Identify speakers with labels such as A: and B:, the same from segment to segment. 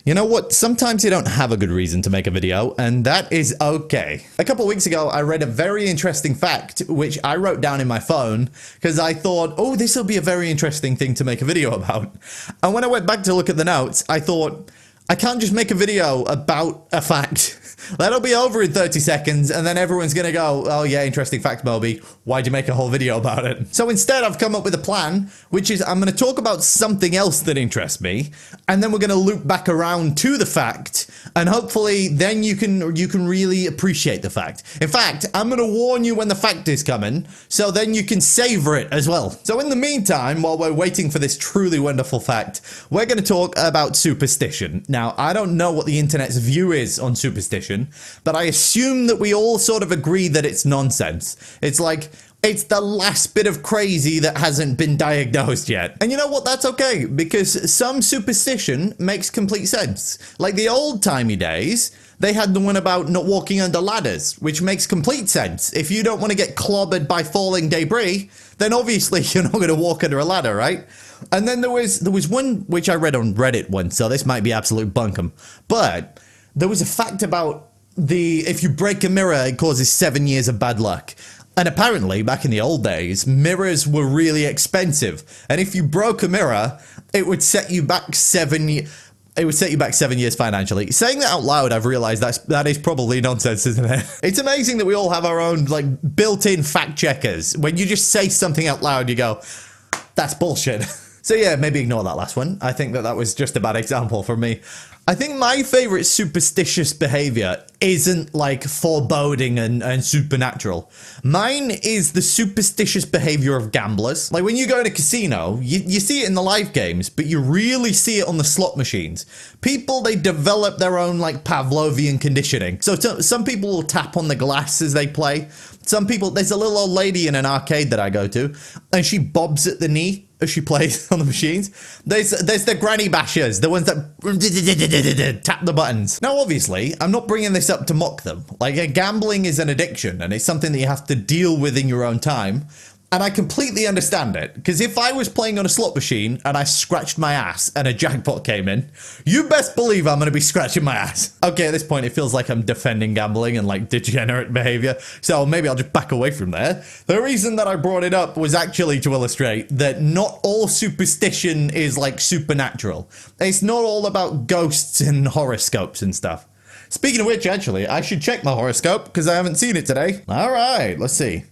A: You know what? Sometimes you don't have a good reason to make a video, and that is okay. A couple weeks ago, I read a very interesting fact, which I wrote down in my phone, because I thought, oh, this will be a very interesting thing to make a video about. And when I went back to look at the notes, I thought, I can't just make a video about a fact. That'll be over in 30 seconds, and then everyone's gonna go, oh yeah, interesting fact, Moby. Why'd you make a whole video about it? So instead, I've come up with a plan, which is I'm gonna talk about something else that interests me, and then we're gonna loop back around to the fact, and hopefully then you can really appreciate the fact. In fact, I'm gonna warn you when the fact is coming, so then you can savor it as well. So in the meantime, while we're waiting for this truly wonderful fact, we're gonna talk about superstition. Now, I don't know what the internet's view is on superstition, but I assume that we all sort of agree that it's nonsense. It's like, it's the last bit of crazy that hasn't been diagnosed yet. And you know what? That's okay, because some superstition makes complete sense. Like the old-timey days, they had the one about not walking under ladders, which makes complete sense. If you don't want to get clobbered by falling debris, then obviously you're not going to walk under a ladder, right? And then there was one which I read on Reddit once, so this might be absolute bunkum. But there was a fact about if you break a mirror, it causes 7 years of bad luck. And apparently, back in the old days, mirrors were really expensive. And if you broke a mirror, it would set you back 7 years. It would set you back 7 years financially. Saying that out loud, I've realized that is probably nonsense, isn't it? It's amazing that we all have our own, like, built-in fact checkers. When you just say something out loud, you go, that's bullshit. So yeah, maybe ignore that last one. I think that was just a bad example for me. I think my favorite superstitious behavior isn't like foreboding and supernatural. Mine is the superstitious behavior of gamblers. Like when you go to a casino, you see it in the live games, but you really see it on the slot machines. People, they develop their own like Pavlovian conditioning. So some people will tap on the glass as they play. Some people, there's a little old lady in an arcade that I go to, and she bobs at the knee as she plays on the machines. There's the granny bashers, the ones that tap the buttons. Now, obviously, I'm not bringing this up to mock them. Like, gambling is an addiction, and it's something that you have to deal with in your own time. And I completely understand it, because if I was playing on a slot machine and I scratched my ass and a jackpot came in, you best believe I'm going to be scratching my ass. Okay, at this point, it feels like I'm defending gambling and like degenerate behavior, so maybe I'll just back away from there. The reason that I brought it up was actually to illustrate that not all superstition is like supernatural. It's not all about ghosts and horoscopes and stuff. Speaking of which, actually, I should check my horoscope because I haven't seen it today. All right, let's see.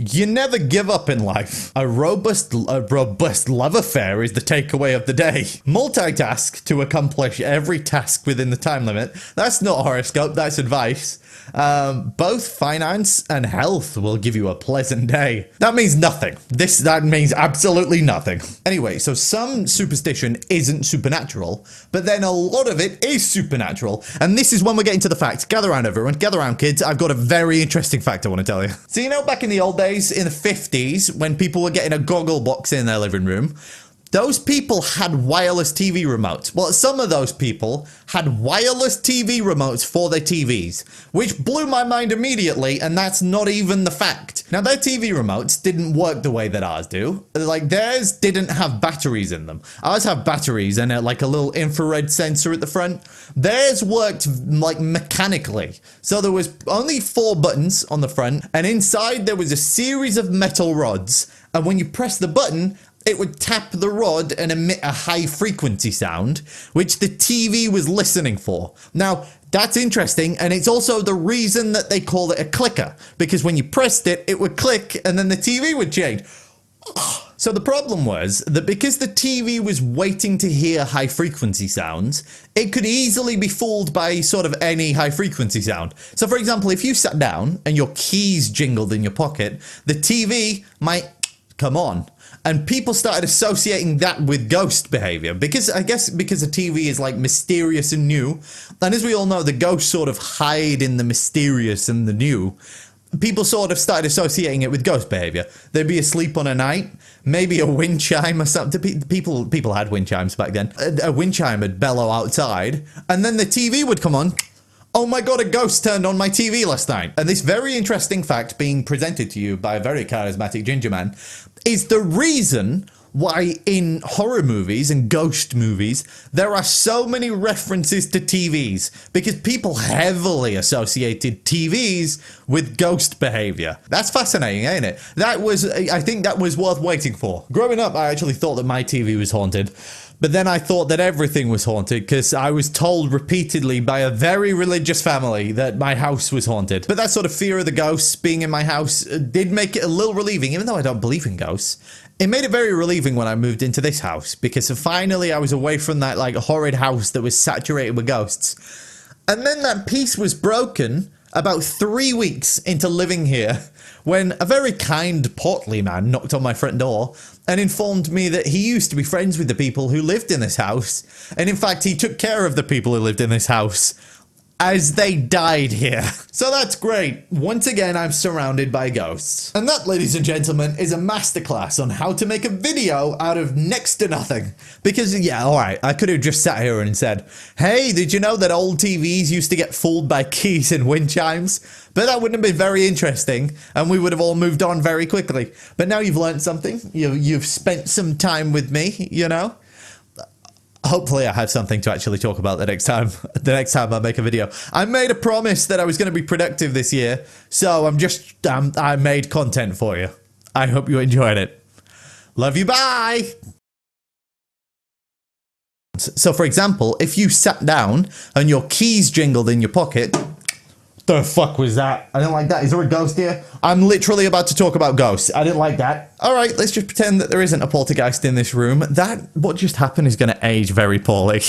A: You never give up in life. A robust love affair is the takeaway of the day. Multitask to accomplish every task within the time limit. That's not a horoscope, that's advice. Both finance and health will give you a pleasant day. That means nothing. That means absolutely nothing. Anyway, so some superstition isn't supernatural, but then a lot of it is supernatural. And this is when we're getting to the facts. Gather around, everyone. Gather around, kids. I've got a very interesting fact I want to tell you. So you know back in the old days, in the 50s, when people were getting a goggle box in their living room, those people had wireless TV remotes. Well, some of those people had wireless TV remotes for their TVs, which blew my mind immediately, and that's not even the fact. Now, their TV remotes didn't work the way that ours do. Like, theirs didn't have batteries in them. Ours have batteries and like a little infrared sensor at the front. Theirs worked like mechanically. So there was only 4 buttons on the front, and inside there was a series of metal rods, and when you press the button, it would tap the rod and emit a high frequency sound, which the TV was listening for. Now, that's interesting, and it's also the reason that they call it a clicker, because when you pressed it, it would click and then the TV would change. So the problem was that because the TV was waiting to hear high frequency sounds, it could easily be fooled by sort of any high frequency sound. So for example, if you sat down and your keys jingled in your pocket, the TV might come on. And people started associating that with ghost behavior, because I guess because the TV is like mysterious and new, and as we all know, the ghosts sort of hide in the mysterious and the new. People sort of started associating it with ghost behavior. They'd be asleep on a night, maybe a wind chime or something. People had wind chimes back then. A wind chime would bellow outside, and then the TV would come on. Oh my god, a ghost turned on my TV last night. And this very interesting fact being presented to you by a very charismatic ginger man is the reason why in horror movies and ghost movies there are so many references to TVs, because people heavily associated TVs with ghost behavior. That's fascinating, ain't it? I think that was worth waiting for. Growing up, I actually thought that my TV was haunted. But then I thought that everything was haunted because I was told repeatedly by a very religious family that my house was haunted. But that sort of fear of the ghosts being in my house did make it a little relieving, even though I don't believe in ghosts. It made it very relieving when I moved into this house, because finally I was away from that like horrid house that was saturated with ghosts. And then that peace was broken about 3 weeks into living here, when a very kind, portly man knocked on my front door and informed me that he used to be friends with the people who lived in this house, and in fact he took care of the people who lived in this house as they died here. So that's great. Once again, I'm surrounded by ghosts. And that, ladies and gentlemen, is a masterclass on how to make a video out of next to nothing. Because, yeah, alright, I could have just sat here and said, hey, did you know that old TVs used to get fooled by keys and wind chimes? But that wouldn't have been very interesting, and we would have all moved on very quickly. But now you've learned something. You've spent some time with me, you know? Hopefully I have something to actually talk about the next time I make a video. I made a promise that I was going to be productive this year, so I made content for you. I hope you enjoyed it. Love you, bye! So for example, if you sat down and your keys jingled in your pocket, the fuck was that? I didn't like that. Is there a ghost here? I'm literally about to talk about ghosts. I didn't like that. Alright, let's just pretend that there isn't a poltergeist in this room. What just happened is going to age very poorly.